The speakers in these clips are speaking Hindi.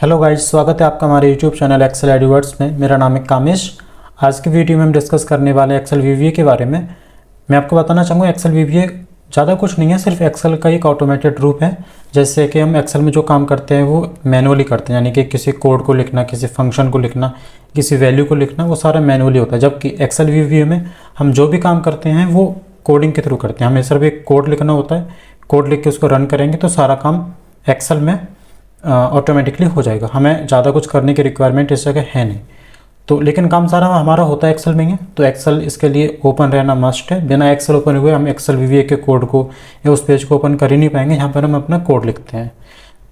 हेलो गाइस, स्वागत है आपका हमारे यूट्यूब चैनल एक्सेल एडवर्ड्स में। मेरा नाम है कामेश। आज की वीडियो में हम डिस्कस करने वाले हैं एक्सेल वीवीए के बारे में। मैं आपको बताना चाहूँगा एक्सेल वीवीए ज़्यादा कुछ नहीं है, सिर्फ एक्सेल का एक ऑटोमेटेड रूप है। जैसे कि हम एक्सेल में जो काम करते हैं वो मैनुअली करते हैं, यानी कि किसी कोड को लिखना, किसी फंक्शन को लिखना, किसी वैल्यू को लिखना, वो सारा मैनुअली होता है। जबकि एक्सेल वीवीए में हम जो भी काम करते हैं वो कोडिंग के थ्रू करते हैं। हमें सिर्फ एक कोड लिखना होता है, कोड लिख के उसको रन करेंगे तो सारा काम एक्सेल में ऑटोमेटिकली हो जाएगा। हमें ज़्यादा कुछ करने की रिक्वायरमेंट इस जगह है नहीं। तो लेकिन काम सारा हमारा होता है एक्सेल में ही है, तो एक्सेल इसके लिए ओपन रहना मस्ट है। बिना एक्सेल ओपन हुए हम एक्सेल वीवीए के कोड को या उस पेज को ओपन कर ही नहीं पाएंगे जहाँ पर हम अपना कोड लिखते हैं।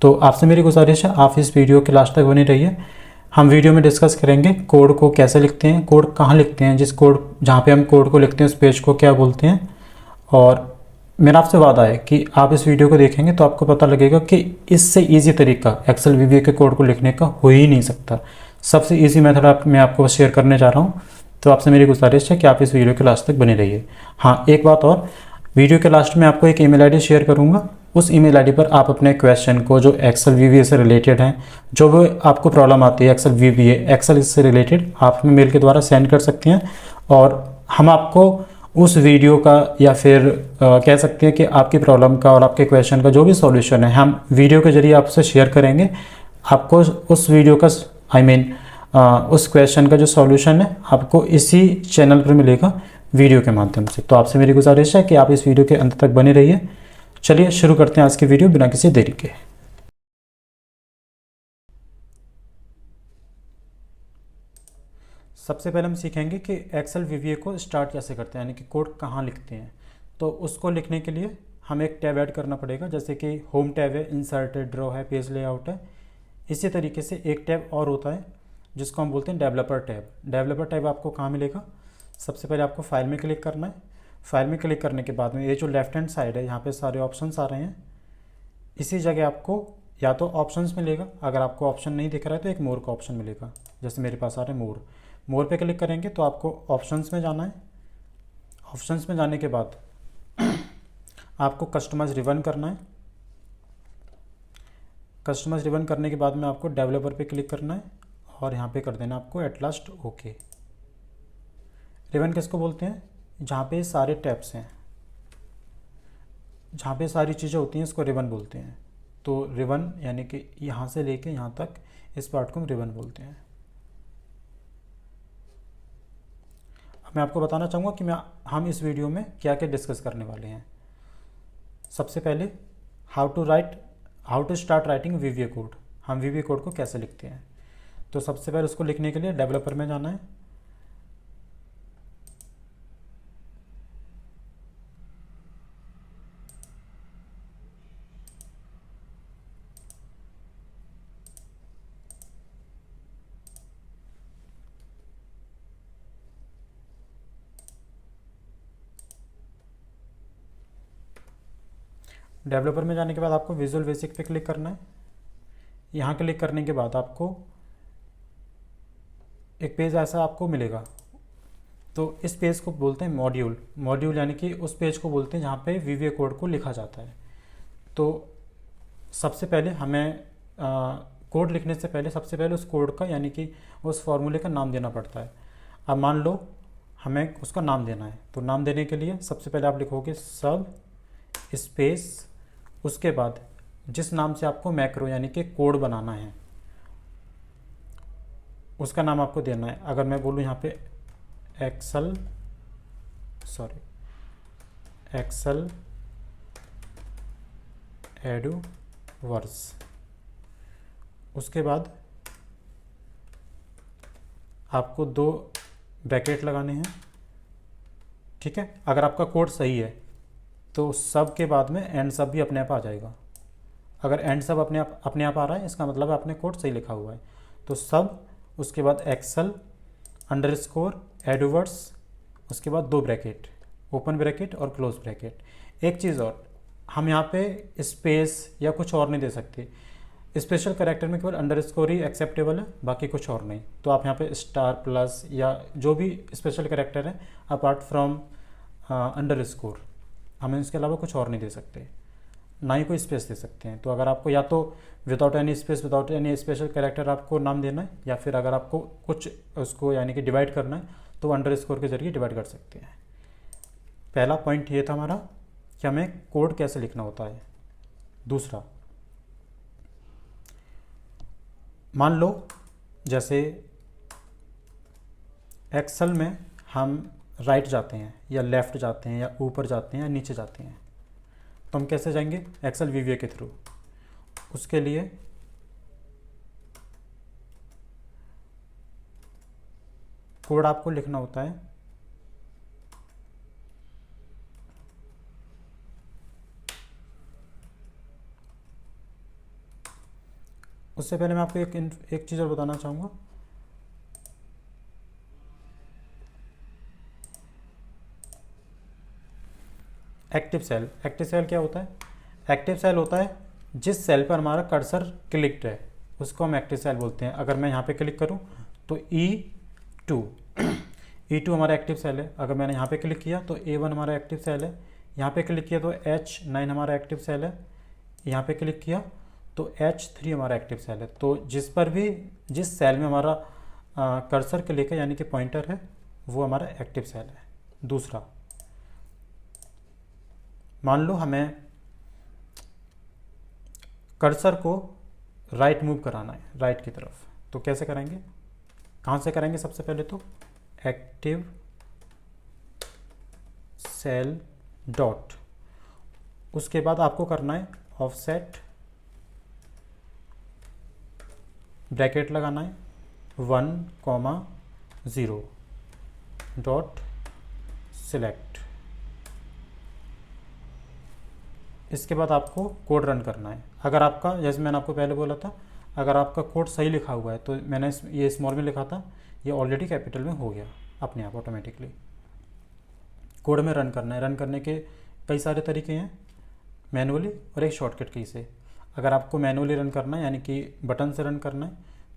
तो आपसे मेरी गुजारिश है, आप इस वीडियो के लास्ट तक बनी रहिए। हम वीडियो में डिस्कस करेंगे कोड को कैसे लिखते हैं, कोड कहाँ लिखते हैं, जिस कोड जहाँ पे हम कोड को लिखते हैं उस पेज को क्या बोलते हैं। और मेरा आपसे वादा है कि आप इस वीडियो को देखेंगे तो आपको पता लगेगा कि इससे इजी तरीका एक्सेल वीवीए के कोड को लिखने का हो ही नहीं सकता। सबसे इजी मेथड मैं आपको शेयर करने जा रहा हूँ। तो आपसे मेरी गुजारिश है कि आप इस वीडियो के लास्ट तक बने रहिए। हाँ, एक बात और, वीडियो के लास्ट में आपको एक ईमेल आईडी शेयर करूँगा। उस ईमेल आईडी पर आप अपने क्वेश्चन को जो एक्सेल वीवीए से रिलेटेड हैं, जो भी आपको प्रॉब्लम आती है एक्सेल वीवीए, एक्सेल इससे रिलेटेड, आप हमें मेल के द्वारा सेंड कर सकते हैं। और हम आपको उस वीडियो का या फिर कह सकते हैं कि आपकी प्रॉब्लम का और आपके क्वेश्चन का जो भी सॉल्यूशन है हम वीडियो के जरिए आपसे शेयर करेंगे। आपको उस वीडियो का उस क्वेश्चन का जो सॉल्यूशन है आपको इसी चैनल पर मिलेगा वीडियो के माध्यम से। तो आपसे मेरी गुजारिश है कि आप इस वीडियो के अंत तक बने रहिए। चलिए शुरू करते हैं आज की वीडियो बिना किसी देरी के। सबसे पहले हम सीखेंगे कि एक्सेल वीवीए को स्टार्ट कैसे करते हैं, यानी कि कोड कहाँ लिखते हैं। तो उसको लिखने के लिए हमें एक टैब ऐड करना पड़ेगा, जैसे कि होम टैब है, इंसर्ट है, ड्रॉ है, पेज लेआउट है। इसी तरीके से एक टैब और होता है जिसको हम बोलते हैं डेवलपर टैब। डेवलपर टैब आपको कहाँ मिलेगा? सबसे पहले आपको फाइल में क्लिक करना है। फाइल में क्लिक करने के बाद में ये जो लेफ्ट हैंड साइड है, यहाँ पर सारे ऑप्शन आ रहे हैं। इसी जगह आपको या तो ऑप्शंस मिलेगा, अगर आपको ऑप्शन नहीं दिख रहा है तो एक मोर का ऑप्शन मिलेगा, जैसे मेरे पास आ रहा है मोर। मोर पे क्लिक करेंगे तो आपको ऑप्शंस में जाना है। ऑप्शंस में जाने के बाद आपको कस्टमाइज रिबन करना है। कस्टमाइज रिबन करने के बाद में आपको डेवलपर पे क्लिक करना है और यहाँ पे कर देना आपको एट लास्ट ओके। रिबन किसको बोलते हैं? जहाँ पे सारे टैब्स हैं, जहाँ पे सारी चीज़ें होती हैं इसको रिबन बोलते हैं। तो रिबन यानी कि यहाँ से लेके यहाँ तक इस पार्ट को हम रिबन बोलते हैं। मैं आपको बताना चाहूँगा कि हम इस वीडियो में क्या क्या डिस्कस करने वाले हैं। सबसे पहले how to start writing VVA code. हम वीवीए कोड को कैसे लिखते हैं। तो सबसे पहले उसको लिखने के लिए डेवलपर में जाना है। डेवलपर में जाने के बाद आपको विजुअल बेसिक पे क्लिक करना है। यहाँ क्लिक करने के बाद आपको एक पेज ऐसा आपको मिलेगा। तो इस पेज को बोलते हैं मॉड्यूल। मॉड्यूल यानी कि उस पेज को बोलते हैं जहाँ पे वीवीए कोड को लिखा जाता है। तो सबसे पहले हमें कोड लिखने से पहले सबसे पहले उस कोड का यानी कि उस फॉर्मूले का नाम देना पड़ता है। अब मान लो हमें उसका नाम देना है, तो नाम देने के लिए सबसे पहले आप लिखोगे सब स्पेस, उसके बाद जिस नाम से आपको मैक्रो यानी कि कोड बनाना है उसका नाम आपको देना है। अगर मैं बोलूँ यहाँ पे एक्सेल एडवर्ड्स, उसके बाद आपको 2 ब्रैकेट लगाने हैं। ठीक है, अगर आपका कोड सही है तो सब के बाद में एंड सब भी अपने आप आ जाएगा। अगर एंड सब अपने आप आ रहा है इसका मतलब आपने कोड सही लिखा हुआ है। तो सब, उसके बाद एक्सेल अंडरस्कोर एडवर्ड्स, उसके बाद 2 ब्रैकेट, ओपन ब्रैकेट और क्लोज ब्रैकेट। एक चीज़ और, हम यहाँ पे स्पेस या कुछ और नहीं दे सकते। स्पेशल कैरेक्टर में केवल अंडरस्कोर ही एक्सेप्टेबल है, बाकी कुछ और नहीं। तो आप यहाँ पे स्टार प्लस या जो भी स्पेशल कैरेक्टर है अपार्ट फ्रॉम अंडरस्कोर, हमें इसके अलावा कुछ और नहीं दे सकते। ना ही कोई स्पेस दे सकते हैं। तो अगर आपको या तो without any space, without any special character आपको नाम देना है, या फिर अगर आपको कुछ उसको यानी कि डिवाइड करना है तो अंडरस्कोर के जरिए डिवाइड कर सकते हैं। पहला पॉइंट ये था हमारा कि हमें कोड कैसे लिखना होता है। दूसरा, मान लो जैसे एक्सेल में हम राइट जाते हैं या लेफ़्ट जाते हैं या ऊपर जाते हैं या नीचे जाते हैं, तो हम कैसे जाएंगे? एक्सेल वीवीए के थ्रू। उसके लिए कोड आपको लिखना होता है उससे पहले मैं आपको एक चीज़ और बताना चाहूँगा। एक्टिव सेल क्या होता है? एक्टिव सेल होता है जिस सेल पर हमारा कर्सर क्लिक्ड है उसको हम एक्टिव सेल बोलते हैं। अगर मैं यहाँ पे क्लिक करूँ तो E2 E2 हमारा एक्टिव सेल है। अगर मैंने यहाँ पे क्लिक किया तो A1 हमारा एक्टिव सेल है। यहाँ पे क्लिक किया तो H9 हमारा एक्टिव सेल है। यहाँ पे क्लिक किया तो H3 हमारा एक्टिव सेल है। तो जिस सेल में हमारा कर्सर क्लिक है यानी कि पॉइंटर है वो हमारा एक्टिव सेल है। दूसरा, मान लो हमें कर्सर को राइट मूव कराना है, राइट की तरफ, तो कैसे करेंगे? कहाँ से करेंगे? सबसे पहले तो एक्टिव सेल डॉट, उसके बाद आपको करना है ऑफसेट, ब्रैकेट लगाना है 1,0 डॉट सिलेक्ट। इसके बाद आपको कोड रन करना है। अगर आपका, जैसे मैंने आपको पहले बोला था, अगर आपका कोड सही लिखा हुआ है तो मैंने ये स्मॉल में लिखा था, ये ऑलरेडी कैपिटल में हो गया अपने आप ऑटोमेटिकली। कोड में रन करना है। रन करने के कई सारे तरीके हैं, मैनुअली और एक शॉर्टकट की से। अगर आपको मैनुअली रन करना है यानी कि बटन से रन करना है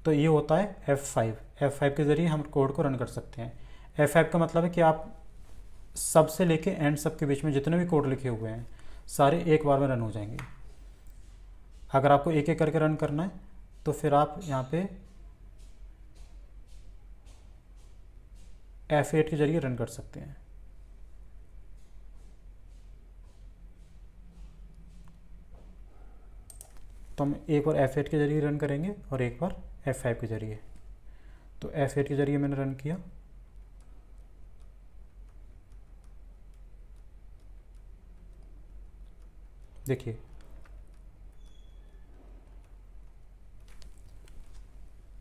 तो ये होता है F5 के ज़रिए हम कोड को रन कर सकते हैं। F5 का मतलब है कि आप सब से लेके एंड सब के बीच में जितने भी कोड लिखे हुए हैं सारे एक बार में रन हो जाएंगे। अगर आपको एक एक करके रन करना है तो फिर आप यहाँ पे F8 के जरिए रन कर सकते हैं। तो हम एक बार F8 के जरिए रन करेंगे और एक बार F5 के जरिए। तो F8 के जरिए मैंने रन किया, देखिए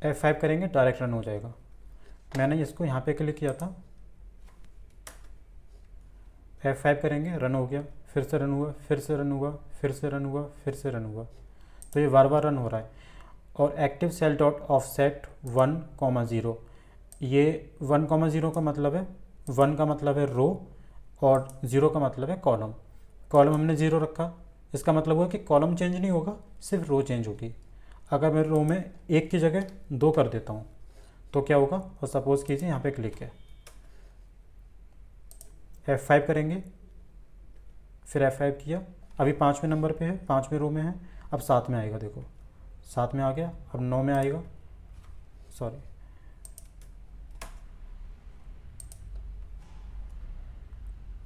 F5 करेंगे डायरेक्ट रन हो जाएगा। मैंने इसको यहाँ पे क्लिक किया था, F5 करेंगे रन हो गया, फिर से रन हुआ, फिर से रन हुआ, फिर से रन हुआ, फिर से रन हुआ। तो ये बार बार रन हो रहा है। और एक्टिव सेल डॉट ऑफसेट 1,0, ये 1,0 का मतलब है, 1 का मतलब है रो और 0 का मतलब है कॉलम। कॉलम हमने 0 रखा, इसका मतलब हुआ कि कॉलम चेंज नहीं होगा, सिर्फ रो चेंज होगी। अगर मैं रो में 1 की जगह 2 कर देता हूँ तो क्या होगा? और सपोज कीजिए यहाँ पे क्लिक है, F5 करेंगे, फिर F5 किया, अभी 5वें नंबर पे है, 5वें रो में है, अब 7 में आएगा, देखो 7 में आ गया, अब 9 में आएगा, सॉरी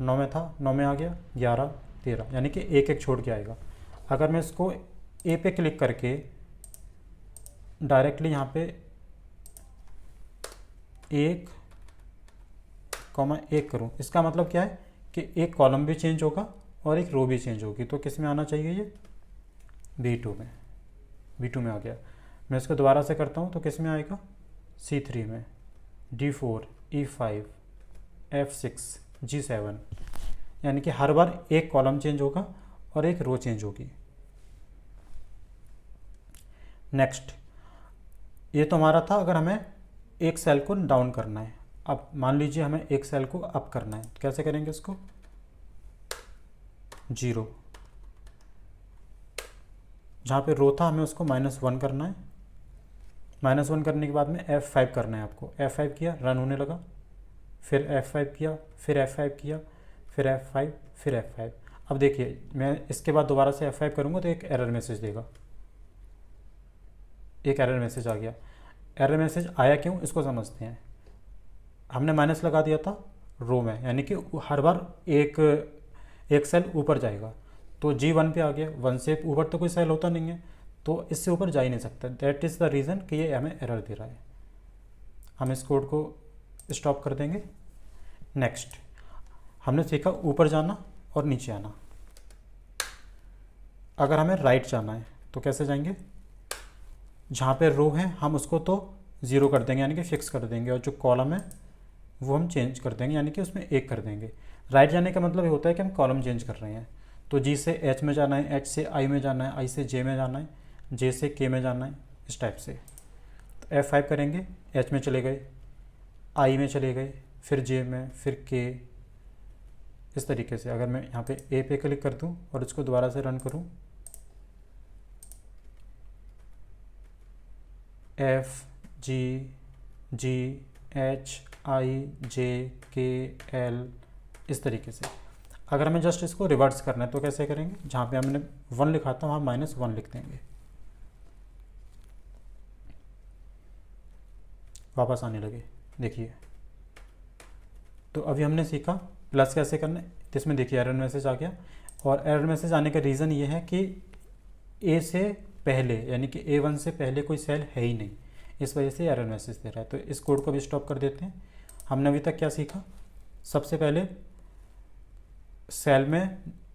9 में था, 9 में आ गया, 11, 13, यानी कि एक एक छोड़ के आएगा। अगर मैं इसको ए पे क्लिक करके डायरेक्टली यहाँ पे 1,1 करूँ, इसका मतलब क्या है कि एक कॉलम भी चेंज होगा और एक रो भी चेंज होगी। तो किस में आना चाहिए? ये B2 में, B2 में आ गया। मैं इसको दोबारा से करता हूँ तो किस में आएगा? C3 में, D4, E5, F6, G7, यानी कि हर बार एक कॉलम चेंज होगा और एक रो चेंज होगी। नेक्स्ट, ये तो हमारा था अगर हमें एक सेल को डाउन करना है। अब मान लीजिए हमें एक सेल को अप करना है, तो कैसे करेंगे इसको? 0, जहाँ पे रो था हमें उसको -1 करना है। -1 करने के बाद में F5 करना है आपको। F5 किया, रन होने लगा, फिर F5 किया, फिर F5 किया, फिर F5, फिर F5। अब देखिए मैं इसके बाद दोबारा से F5 करूँगा तो एक एरर मैसेज देगा, एक एरर मैसेज आ गया। एरर मैसेज आया क्यों, इसको समझते हैं। हमने माइनस लगा दिया था रो में, यानी कि हर बार एक सेल ऊपर जाएगा, तो G1 पे आ गया। 1 से ऊपर तो कोई सेल होता नहीं है, तो इससे ऊपर जा ही नहीं सकता। दैट इज़ द रीज़न कि ये हमें एरर दे रहा है। हम इस कोड को स्टॉप कर देंगे। नेक्स्ट हमने सीखा ऊपर जाना और नीचे आना। अगर हमें राइट जाना है तो कैसे जाएंगे, जहाँ पे रो है हम उसको तो 0 कर देंगे, यानी कि फिक्स कर देंगे, और जो कॉलम है वो हम चेंज कर देंगे, यानी कि उसमें 1 कर देंगे। राइट जाने का मतलब ये होता है कि हम कॉलम चेंज कर रहे हैं। तो G से H में जाना है, H से I में जाना है, I से J में जाना है, J से K में जाना है, इस टाइप से। तो F5 करेंगे, H में चले गए, I में चले गए, फिर J में, फिर K, इस तरीके से। अगर मैं यहाँ पे A पे क्लिक कर दूँ और इसको दोबारा से रन करूँ, F G G H I J K L, इस तरीके से। अगर हमें जस्ट इसको रिवर्स करना है तो कैसे करेंगे, जहाँ पे हमने 1 लिखा था वहाँ -1 लिख देंगे, वापस आने लगे। देखिए, तो अभी हमने सीखा प्लस कैसे करना है। तो इसमें देखिए एरर मैसेज आ गया, और एरर मैसेज आने का रीज़न ये है कि ए से पहले, यानी कि A1 से पहले कोई सेल है ही नहीं, इस वजह से एरर मैसेज दे रहा है। तो इस कोड को भी स्टॉप कर देते हैं। हमने अभी तक क्या सीखा, सबसे पहले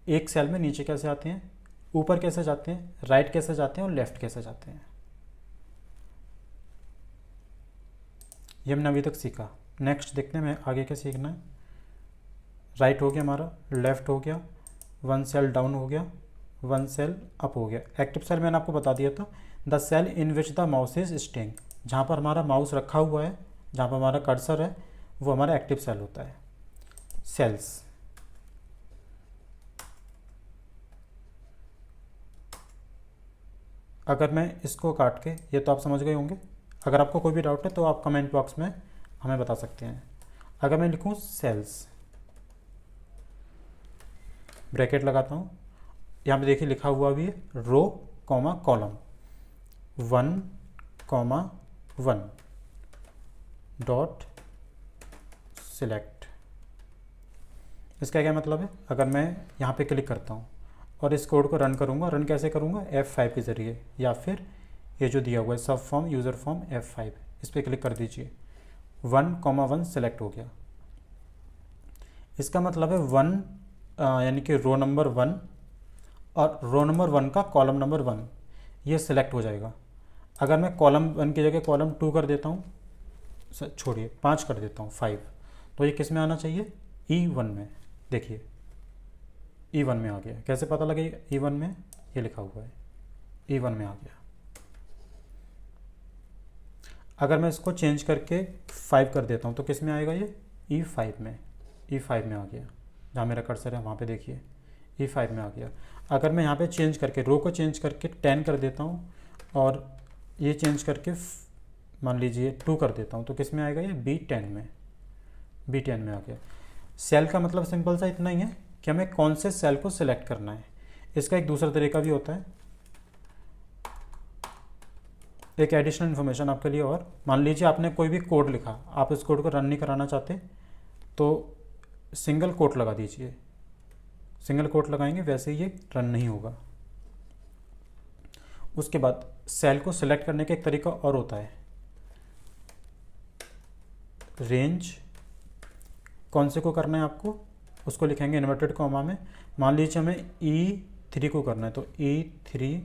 एक सेल में नीचे कैसे आते हैं, ऊपर कैसे जाते हैं, राइट कैसे जाते हैं और लेफ़्ट कैसे जाते हैं, ये हमने अभी तक सीखा। नेक्स्ट देखते हैं मैं आगे क्या सीखना है। राइट हो गया हमारा, लेफ़्ट हो गया, 1 सेल डाउन हो गया, 1 सेल अप हो गया। एक्टिव सेल मैंने आपको बता दिया था, the cell in which the mouse is staying, जहाँ पर हमारा माउस रखा हुआ है, जहाँ पर हमारा कर्सर है, वो हमारा एक्टिव सेल होता है। सेल्स, अगर मैं इसको काट के, ये तो आप समझ गए होंगे। अगर आपको कोई भी डाउट है तो आप कमेंट बॉक्स में हमें बता सकते हैं। अगर मैं लिखूँ सेल्स, ब्रैकेट लगाता हूँ, यहाँ पे देखिए लिखा हुआ भी है row comma column, 1,1 dot select. इसका क्या मतलब है, अगर मैं यहाँ पे क्लिक करता हूँ और इस कोड को रन करूँगा, रन कैसे करूँगा, F5 के ज़रिए, या फिर ये जो दिया हुआ है सब फॉर्म यूज़र फॉर्म F5, इस पर क्लिक कर दीजिए। 1,1 सेलेक्ट हो गया। इसका मतलब है 1 यानी कि रो नंबर 1 और रो नंबर 1 का कॉलम नंबर 1 ये सिलेक्ट हो जाएगा। अगर मैं कॉलम 1 की जगह कॉलम 2 कर देता हूँ, छोड़िए 5 कर देता हूँ, 5, तो ये किस में आना चाहिए, E1 में। देखिए E1 में आ गया। कैसे पता लगे E1 में, ये लिखा हुआ है E1 में आ गया। अगर मैं इसको चेंज करके 5 कर देता हूँ तो किस में आएगा, ये E5 में, E5 में आ गया। जहाँ मेरा कर्सर है वहाँ पे देखिए E5 में आ गया। अगर मैं यहाँ पे चेंज करके रो को चेंज करके 10 कर देता हूँ और ये चेंज करके मान लीजिए 2 कर देता हूँ तो किस में आएगा, ये B10 में, B10 में आ गया। सेल का मतलब सिंपल सा इतना ही है कि हमें कौन से सेल को सिलेक्ट करना है। इसका एक दूसरा तरीका भी होता है, एक एडिशनल इन्फॉर्मेशन आपके लिए। और मान लीजिए आपने कोई भी कोड लिखा, आप इस कोड को रन नहीं कराना चाहते तो सिंगल कोट लगा दीजिए। सिंगल कोट लगाएंगे वैसे ही ये रन नहीं होगा। उसके बाद सेल को सिलेक्ट करने का एक तरीका और होता है, रेंज कौन से को करना है आपको, उसको लिखेंगे इन्वर्टेड कॉमा में। मान लीजिए हमें E3 को करना है तो E3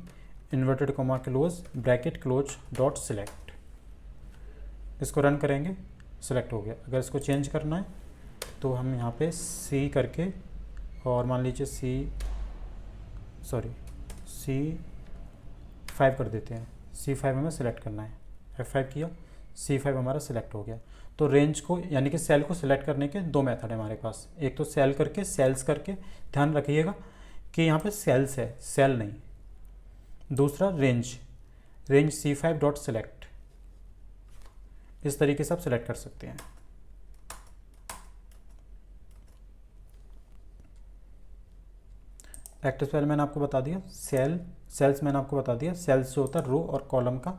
inverted comma close bracket close dot select. इसको रन करेंगे, सिलेक्ट हो गया। अगर इसको चेंज करना है तो हम यहाँ पे C करके और मान लीजिए C5 कर देते हैं। C5 हमें सिलेक्ट करना है, F5 किया, C5 हमारा सिलेक्ट हो गया। तो रेंज को यानी कि सेल को सिलेक्ट करने के 2 मेथड है हमारे पास। एक तो सेल करके, सेल्स करके, ध्यान रखिएगा कि यहाँ पे सेल्स है, सेल नहीं। दूसरा रेंज C5 डॉट सिलेक्ट, इस तरीके से आप सिलेक्ट कर सकते हैं। एक्टिव सेल मैंने आपको बता दिया, सेल्स मैंने आपको बता दिया। सेल्स जो होता है रो और कॉलम का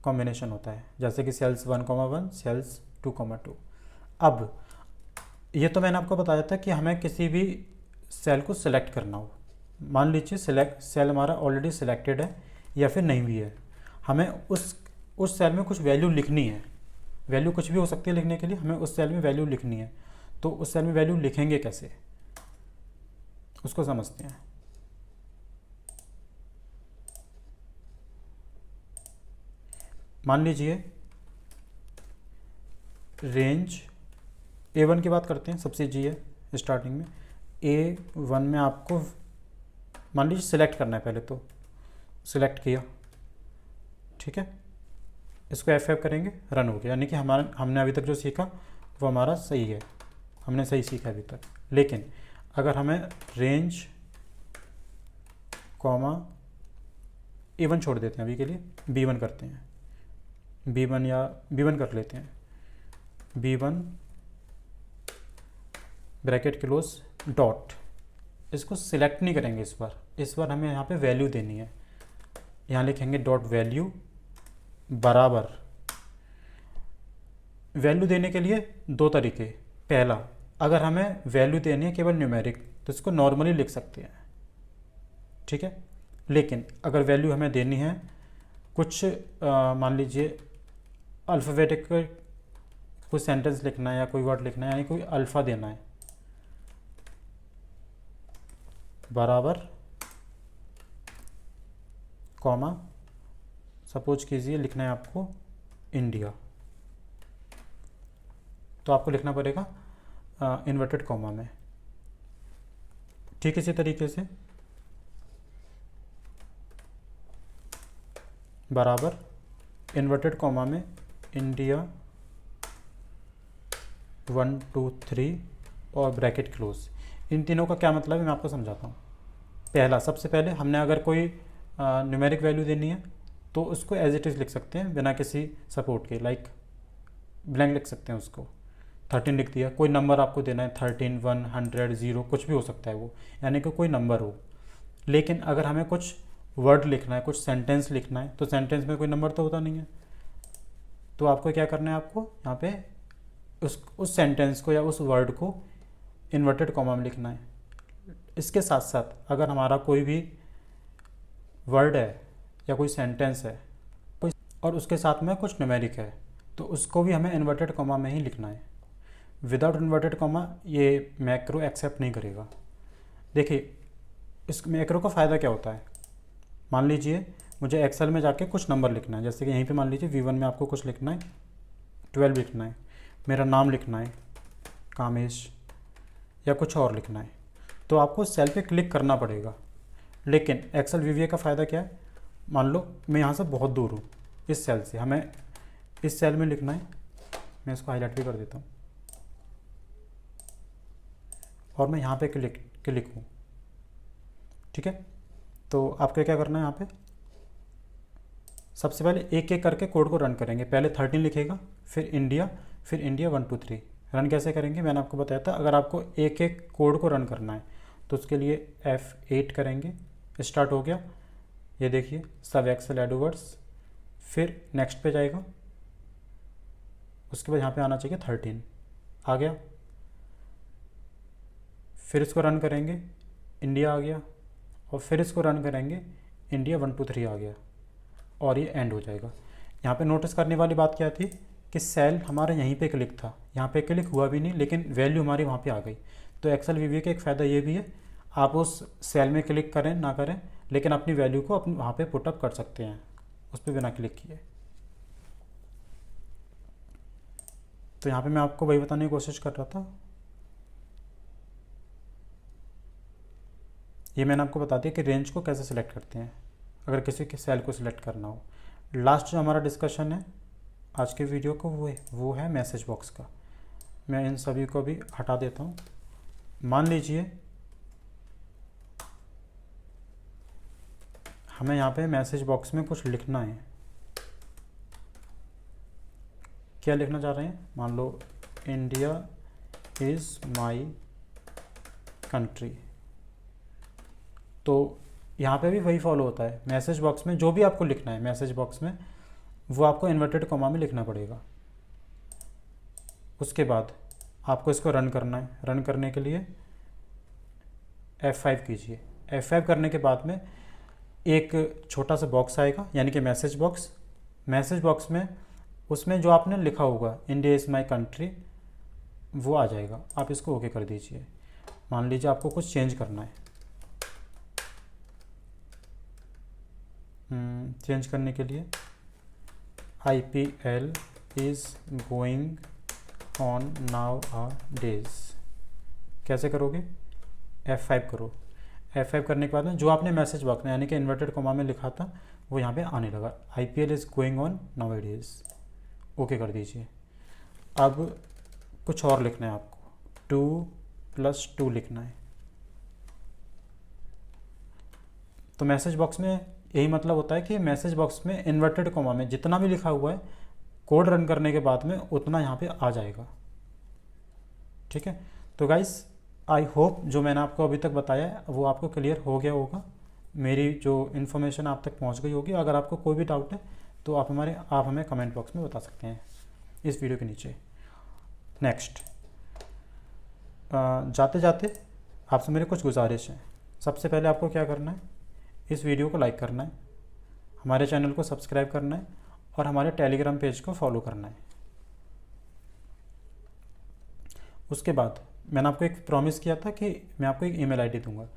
कॉम्बिनेशन होता है, जैसे कि सेल्स 1,1, सेल्स 2,2। अब ये तो मैंने आपको बताया था कि हमें किसी भी सेल को सिलेक्ट करना हो। मान लीजिए सेल हमारा ऑलरेडी सिलेक्टेड है या फिर नहीं भी है, हमें उस सेल में कुछ वैल्यू लिखनी है। वैल्यू कुछ भी हो सकती है लिखने के लिए, हमें उस सेल में वैल्यू लिखनी है। तो उस सेल में वैल्यू लिखेंगे कैसे, उसको समझते हैं। मान लीजिए रेंज A1 की बात करते हैं, सबसे जी है स्टार्टिंग में। A1 में आपको मान लीजिए सिलेक्ट करना है, पहले तो सिलेक्ट किया, ठीक है। इसको F5 करेंगे, रन हो गया। यानी कि हमने अभी तक जो सीखा वो हमारा सही है, हमने सही सीखा अभी तक। लेकिन अगर हमें रेंज कॉमा A1 छोड़ देते हैं अभी के लिए, B1 करते हैं, B1 या B1 कर लेते हैं, B1 ब्रैकेट क्लोज डॉट। इसको सिलेक्ट नहीं करेंगे इस बार हमें यहाँ पे वैल्यू देनी है। यहाँ लिखेंगे डॉट वैल्यू बराबर। वैल्यू देने के लिए दो तरीके। पहला, अगर हमें वैल्यू देनी है केवल न्यूमेरिक तो इसको नॉर्मली लिख सकते हैं, ठीक है। लेकिन अगर वैल्यू हमें देनी है कुछ मान लीजिए अल्फ़ाबेटिक कोई सेंटेंस लिखना है या कोई वर्ड लिखना है, यानी कोई अल्फ़ा देना है, बराबर कॉमा, सपोज कीजिए लिखना है आपको इंडिया, तो आपको लिखना पड़ेगा इन्वर्टेड कॉमा में। ठीक इसी तरीके से बराबर इन्वर्टेड कॉमा में इंडिया 1 2 3 और ब्रैकेट क्लोज। इन तीनों का क्या मतलब है मैं आपको समझाता हूँ। पहला, सबसे पहले हमने अगर कोई न्यूमेरिक वैल्यू देनी है तो उसको एज इट इज़ लिख सकते हैं बिना किसी सपोर्ट के, लाइक ब्लैंक लिख सकते हैं उसको। 13 लिख दिया, कोई नंबर आपको देना है 13, 1, 100, 0 कुछ भी हो सकता है वो, यानी कि कोई नंबर हो। लेकिन अगर हमें कुछ वर्ड लिखना है, कुछ सेंटेंस लिखना है, तो सेंटेंस में कोई नंबर तो होता नहीं है। तो आपको क्या करना है, आपको यहाँ पे उस सेंटेंस को या उस वर्ड को इन्वर्टेड कॉमा में लिखना है। इसके साथ साथ अगर हमारा कोई भी वर्ड है या कोई सेंटेंस है और उसके साथ में कुछ न्यूमेरिक है तो उसको भी हमें इन्वर्टेड कॉमा में ही लिखना है। विदाउट इन्वर्टेड कॉमा ये मैक्रो एक्सेप्ट नहीं करेगा। देखिए इस मैक्रो का फ़ायदा क्या होता है। मान लीजिए मुझे एक्सेल में जाके कुछ नंबर लिखना है, जैसे कि यहीं पे मान लीजिए V1 में आपको कुछ लिखना है, 12 लिखना है, मेरा नाम लिखना है कामेश या कुछ और लिखना है, तो आपको सेल पे क्लिक करना पड़ेगा। लेकिन एक्सेल VBA का फ़ायदा क्या है, मान लो मैं यहाँ से बहुत दूर हूँ, इस सेल से हमें इस सेल में लिखना है, मैं इसको हाईलाइट भी कर देता हूँ और मैं यहाँ पे क्लिक हूँ, ठीक है। तो आपको क्या करना है, यहाँ पे सबसे पहले एक एक करके कोड को रन करेंगे। पहले 13 लिखेगा, फिर इंडिया 1 2 3। रन कैसे करेंगे मैंने आपको बताया था। अगर आपको एक एक कोड को रन करना है तो उसके लिए F8 करेंगे, स्टार्ट हो गया। ये देखिए सब एक्सेल एडवर्ड्स, फिर नेक्स्ट पे जाएगा, उसके बाद यहाँ पे आना चाहिए 13, आ गया। फिर इसको रन करेंगे, इंडिया आ गया, और फिर इसको रन करेंगे, इंडिया 1 2 3 आ गया, और ये एंड हो जाएगा। यहाँ पे नोटिस करने वाली बात क्या थी कि सेल हमारा यहीं पे क्लिक था, यहाँ पे क्लिक हुआ भी नहीं, लेकिन वैल्यू हमारी वहाँ पे आ गई। तो एक्सेल VBA का एक फ़ायदा ये भी है, आप उस सेल में क्लिक करें ना करें, लेकिन अपनी वैल्यू को अपने वहाँ पे पुटअप कर सकते हैं उस पर बिना क्लिक किए। तो यहाँ पे मैं आपको वही बताने की कोशिश कर रहा था। ये मैंने आपको बता दिया कि रेंज को कैसे सिलेक्ट करते हैं अगर किसी के सेल को सिलेक्ट करना हो। लास्ट जो हमारा डिस्कशन है आज के वीडियो को वो है मैसेज बॉक्स का। मैं इन सभी को भी हटा देता हूँ। मान लीजिए हमें यहाँ पे मैसेज बॉक्स में कुछ लिखना है। क्या लिखना चाह रहे हैं, मान लो इंडिया इज़ माई कंट्री, तो यहाँ पे भी वही फॉलो होता है। मैसेज बॉक्स में जो भी आपको लिखना है मैसेज बॉक्स में, वो आपको इन्वर्टेड कॉमा में लिखना पड़ेगा। उसके बाद आपको इसको रन करना है। रन करने के लिए F5 कीजिए। F5 करने के बाद में एक छोटा सा बॉक्स आएगा, यानी कि मैसेज बॉक्स। मैसेज बॉक्स में उसमें जो आपने लिखा होगा इंडिया इज़ माई कंट्री, वो आ जाएगा। आप इसको ओके कर दीजिए। मान लीजिए आपको कुछ चेंज करना है। चेंज करने के लिए IPL is going on nowadays, कैसे करोगे? F5 करो। F5 करने के बाद में जो आपने मैसेज बॉक्स में यानी कि इन्वर्टेड कॉमा में लिखा था वो यहाँ पे आने लगा। IPL is going on now days, okay कर दीजिए। अब कुछ और लिखना है आपको, 2+2 लिखना है। तो मैसेज बॉक्स में यही मतलब होता है कि मैसेज बॉक्स में इन्वर्टेड कॉमा में जितना भी लिखा हुआ है कोड रन करने के बाद में उतना यहाँ पे आ जाएगा। ठीक है, तो गाइस आई होप जो मैंने आपको अभी तक बताया है वो आपको क्लियर हो गया होगा। मेरी जो इन्फॉर्मेशन आप तक पहुँच गई होगी। अगर आपको कोई भी डाउट है तो आप हमें कमेंट बॉक्स में बता सकते हैं इस वीडियो के नीचे। नेक्स्ट, जाते जाते आपसे मेरी कुछ गुजारिश है। सबसे पहले आपको क्या करना है, इस वीडियो को लाइक करना है, हमारे चैनल को सब्सक्राइब करना है और हमारे टेलीग्राम पेज को फॉलो करना है। उसके बाद मैंने आपको एक प्रॉमिस किया था कि मैं आपको एक ईमेल आईडी दूंगा।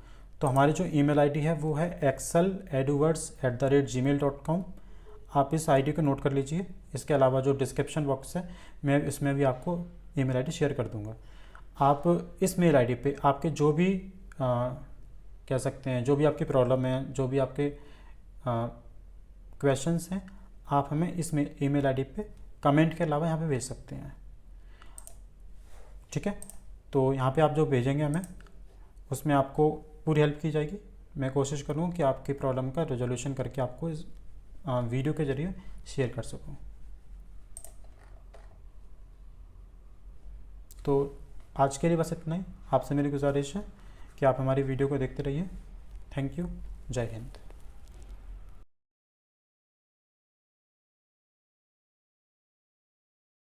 तो हमारी जो ईमेल आईडी है वो है exceledwords@gmail.com। आप इस आईडी को नोट कर लीजिए। इसके अलावा जो डिस्क्रिप्शन बॉक्स है मैं इसमें भी आपको ईमेल आईडी शेयर कर दूंगा। आप इस मेल आईडी पे आपके जो भी कह सकते हैं, जो भी आपकी प्रॉब्लम है, जो भी आपके क्वेश्चंस हैं, आप हमें इस ईमेल आईडी पे कमेंट के अलावा यहाँ पे भेज सकते हैं। ठीक है, तो यहाँ पे आप जो भेजेंगे हमें, उसमें आपको पूरी हेल्प की जाएगी। मैं कोशिश करूँगा कि आपकी प्रॉब्लम का रेजोल्यूशन करके आपको इस वीडियो के ज़रिए शेयर कर सकूँ। तो आज के लिए बस इतना ही। आपसे मेरी गुजारिश है कि आप हमारी वीडियो को देखते रहिए। Thank you. जय हिंद।